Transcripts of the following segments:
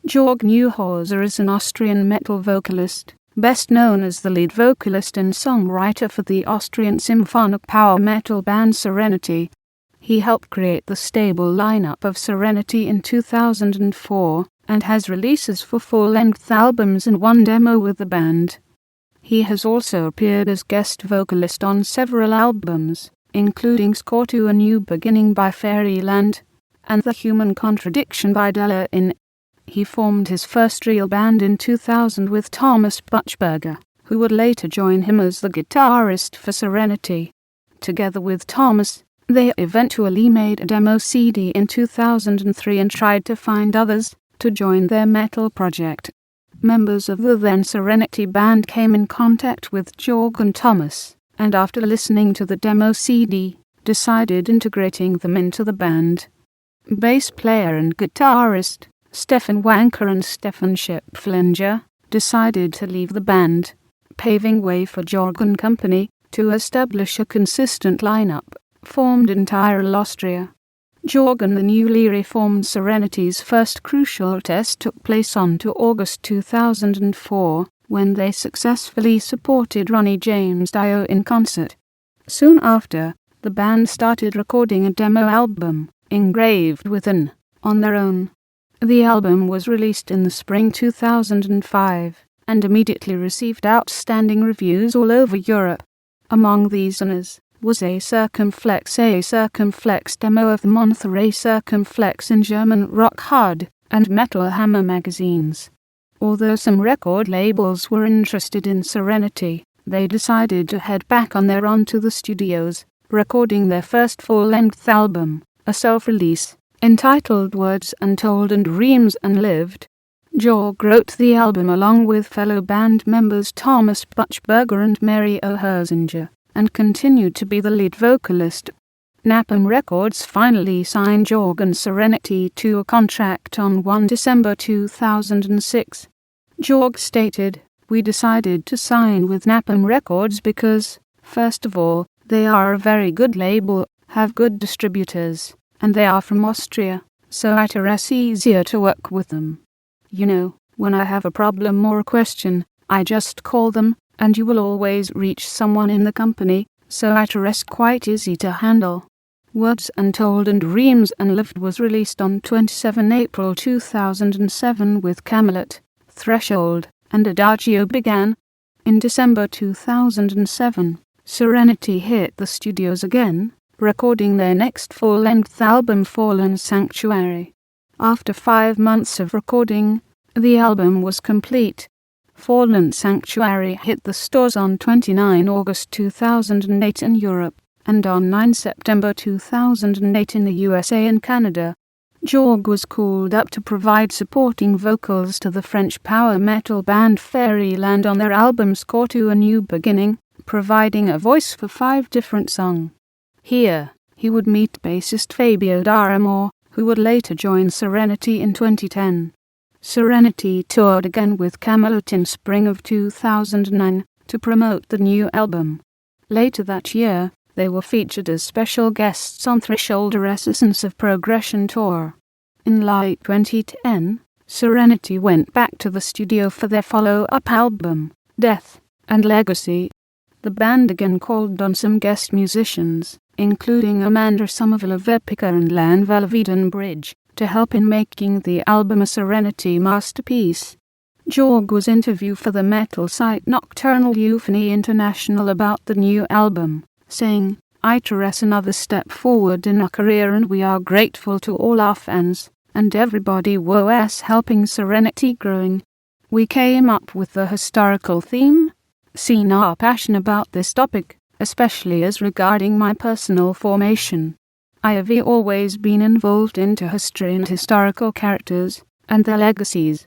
Georg Neuhauser is an Austrian metal vocalist, best known as the lead vocalist and songwriter for the Austrian symphonic power metal band Serenity. He helped create the stable lineup of Serenity in 2004, and has releases for full-length albums and one demo with the band. He has also appeared as guest vocalist on several albums, including Score to a New Beginning by Fairyland, and The Human Contradiction by Delain. He formed his first real band in 2000 with Thomas Buchberger, who would later join him as the guitarist for Serenity. Together with Thomas, they eventually made a demo CD in 2003 and tried to find others to join their metal project. Members of the then Serenity band came in contact with Georg and Thomas, and after listening to the demo CD, decided integrating them into the band. Bass player and guitarist Stefan Wanker and Stefan Schipflinger decided to leave the band, paving way for Georg and Company to establish a consistent lineup formed in Tyrol, Austria. Georg and the newly reformed Serenity's first crucial test took place on to August 2004, when they successfully supported Ronnie James Dio in concert. Soon after, the band started recording a demo album, Engraved Within, on their own. The album was released in the spring 2005, and immediately received outstanding reviews all over Europe. Among these honors was a Circumflex demo of the Monterey Circumflex in German Rock Hard and Metal Hammer magazines. Although some record labels were interested in Serenity, they decided to head back on their own to the studios, recording their first full-length album, a self-release, entitled Words Untold and Dreams Unlived. Georg wrote the album along with fellow band members Thomas Buchberger and Mary O'Herzinger, and continued to be the lead vocalist. Napalm Records finally signed Georg and Serenity to a contract on 1 December 2006. Georg stated, "We decided to sign with Napalm Records because, first of all, they are a very good label, have good distributors, and they are from Austria, so it's easier to work with them. You know, when I have a problem or a question, I just call them, and you will always reach someone in the company, so it's quite easy to handle." Words Untold and Dreams Unlived was released on 27 April 2007 with Camelot, Threshold, and Adagio began. In December 2007, Serenity hit the studios again, recording their next full-length album Fallen Sanctuary. After 5 months of recording, the album was complete. Fallen Sanctuary hit the stores on 29 August 2008 in Europe, and on 9 September 2008 in the USA and Canada. Georg was called up to provide supporting vocals to the French power metal band Fairyland on their album Score to a New Beginning, providing a voice for 5 different songs. Here, he would meet bassist Fabio D'Aramore, who would later join Serenity in 2010. Serenity toured again with Camelot in spring of 2009 to promote the new album. Later that year, they were featured as special guests on Threshold Essence of Progression tour. In late 2010, Serenity went back to the studio for their follow-up album, Death and Legacy. The band again called on some guest musicians, including Amanda Somerville of Epica and Lan Velveteen Bridge, to help in making the album a Serenity masterpiece. Georg was interviewed for the metal site Nocturnal Euphony International about the new album, saying, "It's another step forward in our career and we are grateful to all our fans, and everybody was helping Serenity growing. We came up with the historical theme, seen our passion about this topic, especially as regarding my personal formation. I have always been involved into history and historical characters, and their legacies.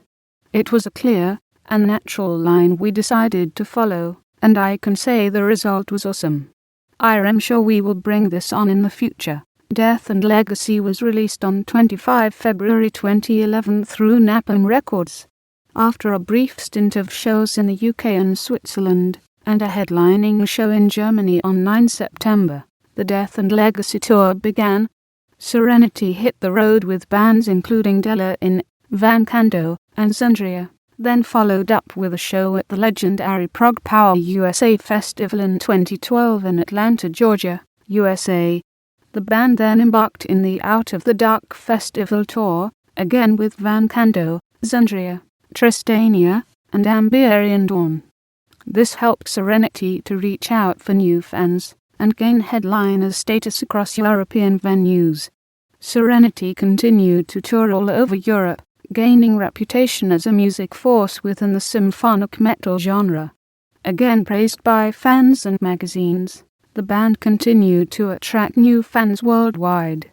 It was a clear and natural line we decided to follow, and I can say the result was awesome. I am sure we will bring this on in the future." Death and Legacy was released on 25 February 2011 through Napalm Records. After a brief stint of shows in the UK and Switzerland, and a headlining show in Germany on 9 September, the Death and Legacy tour began. Serenity hit the road with bands including Delain, Van Canto, and Austria, then followed up with a show at the legendary Prog Power USA Festival in 2012 in Atlanta, Georgia, USA. The band then embarked in the Out of the Dark Festival tour, again with Van Cando, Austria, Tristania, and Amberian Dawn. This helped Serenity to reach out for new fans and gain headliner status across European venues. Serenity continued to tour all over Europe, gaining reputation as a music force within the symphonic metal genre. Again praised by fans and magazines, the band continued to attract new fans worldwide.